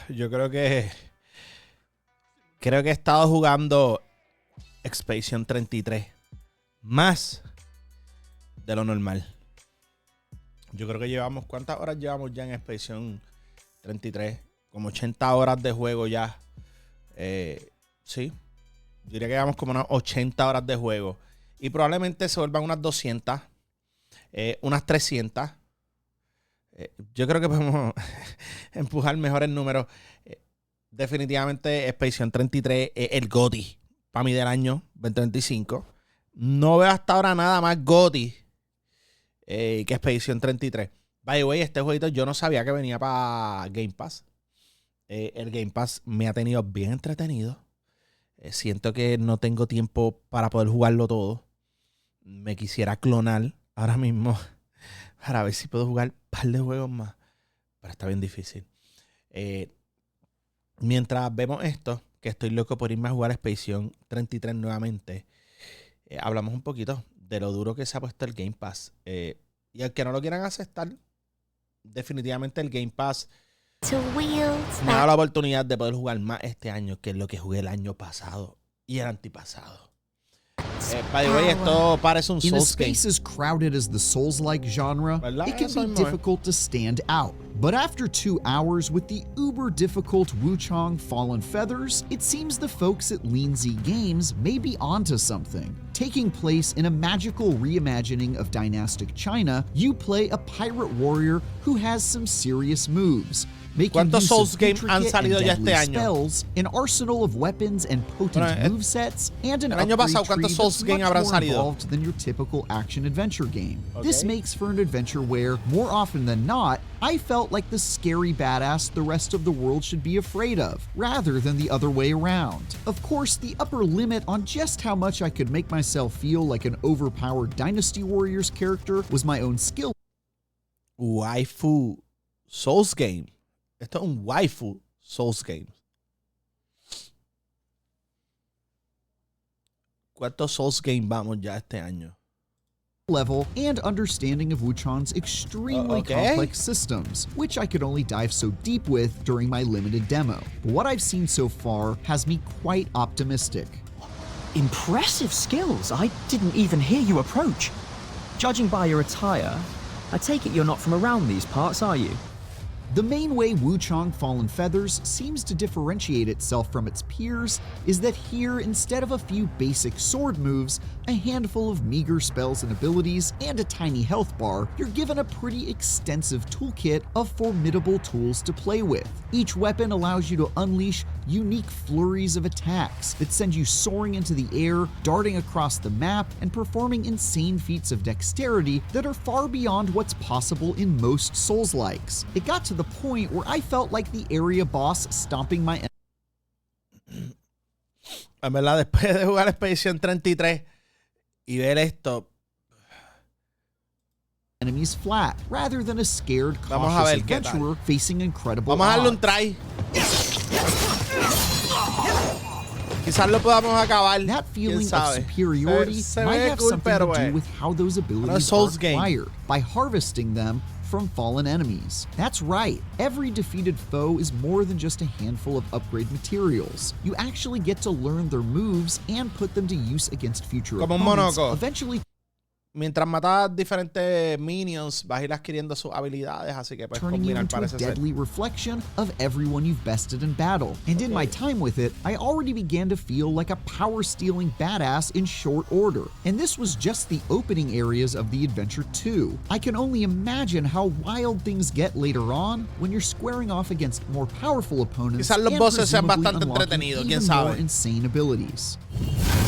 Yo creo que he estado jugando Expedition 33 más de lo normal. Yo creo que llevamos, ¿cuántas horas llevamos ya en Expedition 33? Como 80 horas de juego ya. Sí, diría que llevamos como unas 80 horas de juego. Y probablemente se vuelvan unas 200, unas 300. Yo creo que podemos empujar mejores números. Definitivamente Expedition 33 es el GOTY para mí del año 2025. No veo hasta ahora nada más GOTY que Expedition 33. By the way, este jueguito yo no sabía que venía para Game Pass. El Game Pass me ha tenido bien entretenido. Siento que no tengo tiempo para poder jugarlo todo. Me quisiera clonar ahora mismo para ver si puedo jugar un par de juegos más. Pero está bien difícil. Mientras vemos esto, que estoy loco por irme a jugar Expedition 33 nuevamente, hablamos un poquito de lo duro que se ha puesto el Game Pass. Y al que no lo quieran aceptar, definitivamente el Game Pass me ha dado la oportunidad de poder jugar más este año que lo que jugué el año pasado y el antipasado. By the way, esto parece un Souls game. In a space as crowded as the Souls-like genre, it can be difficult to stand out. But after 2 hours with the uber-difficult Wuchang Fallen Feathers, it seems the folks at Lean Z Games may be onto something. Taking place in a magical reimagining of dynastic China, you play a pirate warrior who has some serious moves. ¿Cuántos Souls games han salido ya este año? Spells, an arsenal of weapons and potent movesets, and an año pasado, ¿cuántos Souls games habrán salido? Involved than your typical action-adventure game. Okay. This makes for an adventure where, more often than not, I felt like the scary badass the rest of the world should be afraid of, rather than the other way around. Of course, the upper limit on just how much I could make myself feel like an overpowered Dynasty Warriors character was my own skill. Waifu Souls game. Esto es un waifu Souls game. ¿Cuántos Souls game vamos ya este año? Level and understanding of Wuchang's extremely complex systems, which I could only dive so deep with during my limited demo. But what I've seen so far has me quite optimistic. Impressive skills. I didn't even hear you approach. Judging by your attire, I take it you're not from around these parts, are you? The main way Wuchang Fallen Feathers seems to differentiate itself from its peers is that here, instead of a few basic sword moves, a handful of meager spells and abilities, and a tiny health bar, you're given a pretty extensive toolkit of formidable tools to play with. Each weapon allows you to unleash unique flurries of attacks that send you soaring into the air, darting across the map, and performing insane feats of dexterity that are far beyond what's possible in most Souls-likes. It got to the point where I felt like the area boss stomping my... En verdad, después de jugar Expedition 33 y ver esto, enemies flat, rather than a scared, cautious adventurer facing incredible Vamos a darle un try. Quizás lo podamos acabar. That feeling of superiority might have something to do with how those abilities are acquired, by harvesting them from fallen enemies. That's right, every defeated foe is more than just a handful of upgrade materials. You actually get to learn their moves and put them to use against future opponents, eventually mientras matas diferentes minions, vas a ir adquiriendo sus habilidades, así que puedes combinar, parece ser. Deadly reflection of everyone you've bested in battle. And in my time with it, I already began to feel like a power-stealing badass in short order. And this was just the opening areas of the adventure too. I can only imagine how wild things get later on when you're squaring off against more powerful opponents Quizás los bosses sean bastante entretenidos, quién sabe. Insane abilities.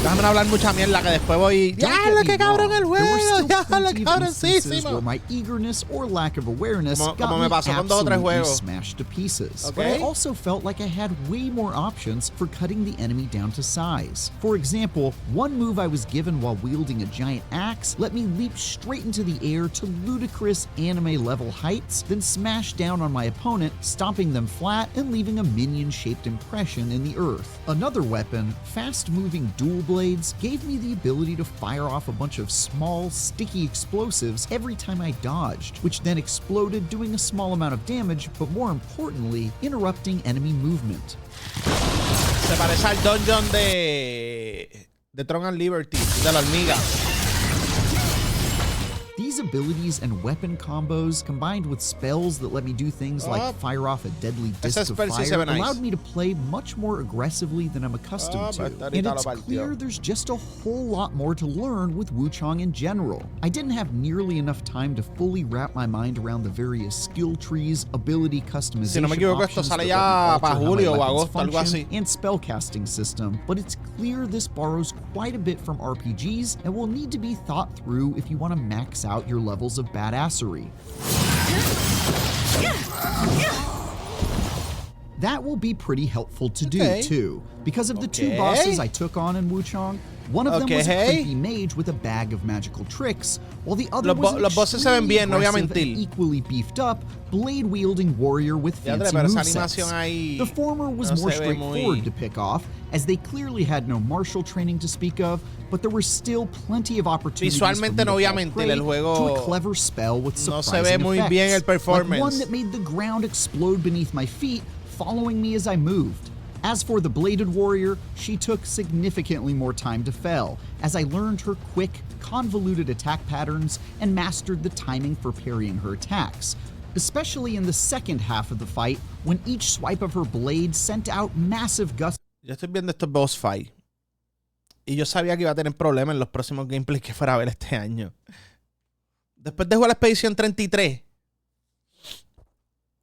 Déjame hablar mucha mierda que después voy. ¡Ya, lo que cabrón el juego! ¡Ya, lo cabroncísimo! Where my eagerness or lack of awareness como me pasó con 2 o 3 juegos. Smashed to pieces. But I also felt like I had way more options for cutting the enemy down to size. For example, one move I was given while wielding a giant axe let me leap straight into the air to ludicrous anime-level heights, then smash down on my opponent, stomping them flat and leaving a minion-shaped impression in the earth. Another weapon, fast-moving dual blades gave me the ability to fire off a bunch of small, sticky explosives every time I dodged, which then exploded, doing a small amount of damage, but more importantly, interrupting enemy movement. Se parece al dungeon de Tron and Liberty, de la hormiga. These abilities and weapon combos, combined with spells that let me do things like fire off a deadly disc of fire, allowed me to play much more aggressively than I'm accustomed to. And it's clear there's just a whole lot more to learn with Wuchang in general. I didn't have nearly enough time to fully wrap my mind around the various skill trees, ability customization options that let me alter how my weapons function, and spellcasting system, but it's clear this borrows quite a bit from RPGs and will need to be thought through if you want to max out your levels of badassery. That will be pretty helpful to do too, because of the two bosses I took on in Wuchang. One of them was a creepy mage with a bag of magical tricks, while the other was an extremely aggressive and equally beefed up, blade-wielding warrior with fancy movesets. The former was more straightforward to pick off, as they clearly had no martial training to speak of, but there were still plenty of opportunities for me to fall prey to a clever spell with surprising effects, like one that made the ground explode beneath my feet, following me as I moved. As for the bladed warrior, she took significantly more time to fell, as I learned her quick, convoluted attack patterns and mastered the timing for parrying her attacks, especially in the second half of the fight, when each swipe of her blade sent out massive gusts. Yo estoy viendo estos boss fight y yo sabía que iba a tener problemas en los próximos gameplays que fuera a ver este año. Después de jugar la Expedición 33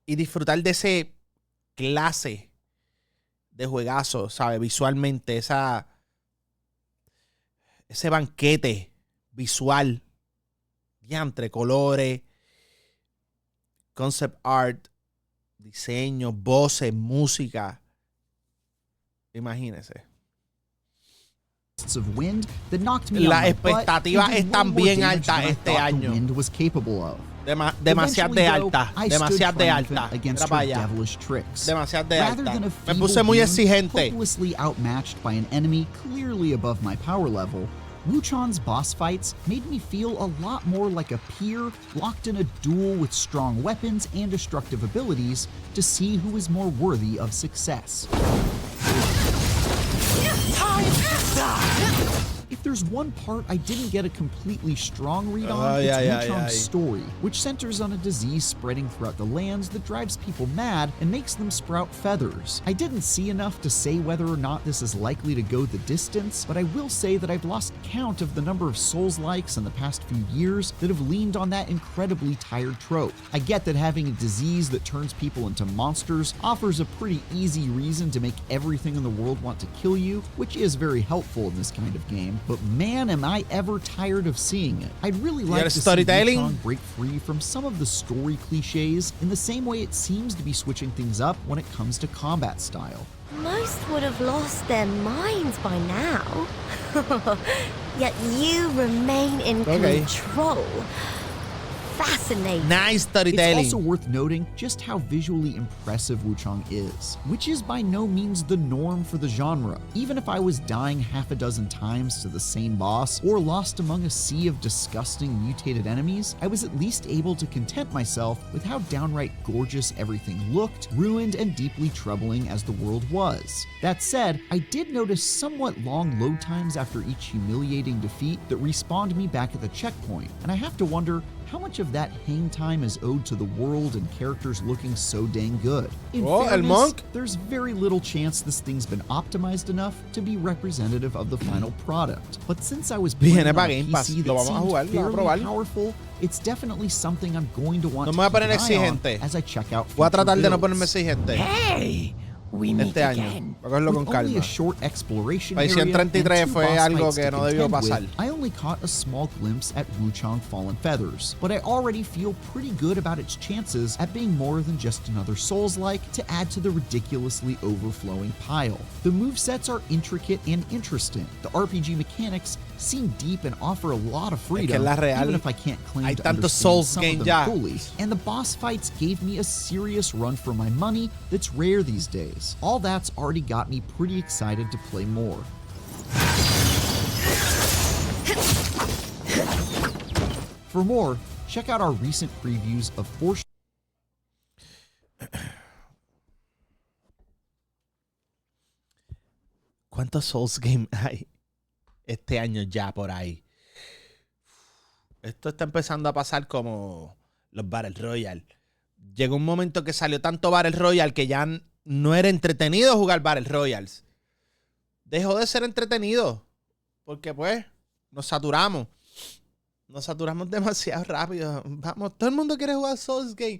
y disfrutar de ese clase de juegazo, ¿sabes? Visualmente, ese banquete visual, diantre, colores, concept art, diseño, voces, música. Imagínense. Of wind that knocked me Las expectativas están bien altas este año. Demasiado de alta. Demasiado de alta. Mira para allá. Demasiado de alta. Me puse muy exigente. Hopelessly outmatched by an enemy clearly above my power level, Wuchang's boss fights made me feel a lot more like a peer locked in a duel with strong weapons and destructive abilities to see who is more worthy of success. If there's one part I didn't get a completely strong read on, it's Wuchang's story, which centers on a disease spreading throughout the lands that drives people mad and makes them sprout feathers. I didn't see enough to say whether or not this is likely to go the distance, but I will say that I've lost count of the number of Souls-likes in the past few years that have leaned on that incredibly tired trope. I get that having a disease that turns people into monsters offers a pretty easy reason to make everything in the world want to kill you, which is very helpful in this kind of game. But man, am I ever tired of seeing it. I'd really like to see Wuchang break free from some of the story cliches in the same way it seems to be switching things up when it comes to combat style. Most would have lost their minds by now. Yet you remain in control. Fascinating. Nice storytelling. It's also worth noting just how visually impressive Wuchang is, which is by no means the norm for the genre. Even if I was dying half a dozen times to the same boss, or lost among a sea of disgusting mutated enemies, I was at least able to content myself with how downright gorgeous everything looked, ruined and deeply troubling as the world was. That said, I did notice somewhat long load times after each humiliating defeat that respawned me back at the checkpoint, and I have to wonder how much of that hang time is owed to the world and characters looking so dang good. In fairness, there's very little chance this thing's been optimized enough to be representative of the final product. But since I was playing on a PC that seemed fairly powerful, it's definitely something I'm going to want to keep an eye on as I check out future builds. Hey! We meet again. With only a short exploration area and two boss fights to contend with, I only caught a small glimpse at Wuchang Fallen Feathers, but I already feel pretty good about its chances at being more than just another Souls-like to add to the ridiculously overflowing pile. The movesets are intricate and interesting. The RPG mechanics seem deep and offer a lot of freedom, even if I can't claim to understand some of them fully. And the boss fights gave me a serious run for my money that's rare these days. All that's already got me pretty excited to play more. For more, check out our recent previews of 4 ¿Cuántos Souls Game hay este año ya por ahí? Esto está empezando a pasar como los Battle Royale. Llegó un momento que salió tanto Battle Royale que ya no era entretenido jugar Battle Royales. Dejó de ser entretenido. Porque pues nos saturamos. Nos saturamos demasiado rápido. Vamos, todo el mundo quiere jugar Souls Game.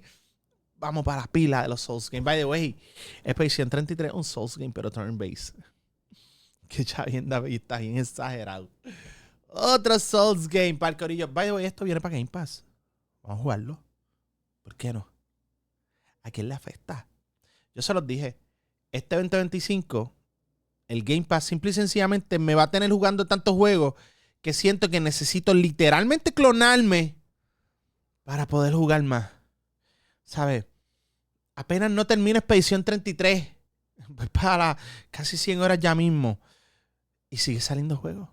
Vamos para la pila de los Souls Game. By the way, Expedition 33 es un Souls Game, pero turn-based. Que ya bien David está bien exagerado. Otro Souls Game para el corillo. By the way, esto viene para Game Pass. Vamos a jugarlo. ¿Por qué no? ¿A quién le afecta? Yo se los dije. Este 2025, el Game Pass simple y sencillamente me va a tener jugando tantos juegos que siento que necesito literalmente clonarme para poder jugar más. ¿Sabes? Apenas no termino Expedición 33. Voy para casi 100 horas ya mismo. Y sigue saliendo juegos.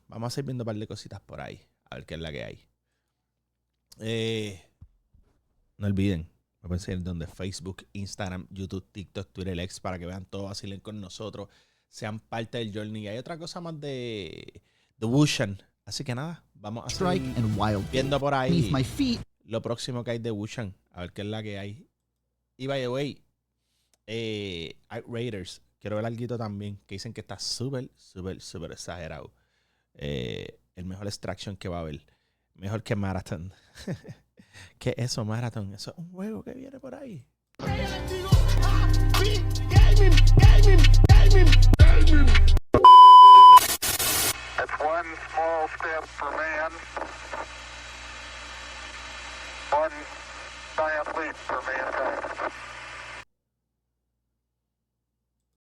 Vamos a seguir viendo un par de cositas por ahí. A ver qué es la que hay. No olviden. Me pueden seguir donde Facebook, Instagram, YouTube, TikTok, Twitter, X, para que vean todo, vacilen con nosotros. Sean parte del journey. Y hay otra cosa más de Wuchang. Así que nada, vamos a seguir viendo por ahí lo próximo que hay de Wuchang. A ver qué es la que hay. Y by the way, Raiders. Quiero ver algo también que dicen que está súper exagerado. El mejor extraction que va a haber. Mejor que Marathon. ¿Qué es eso, Marathon? Eso es un juego que viene por ahí. That's one small step for man, one giant leap for mankind.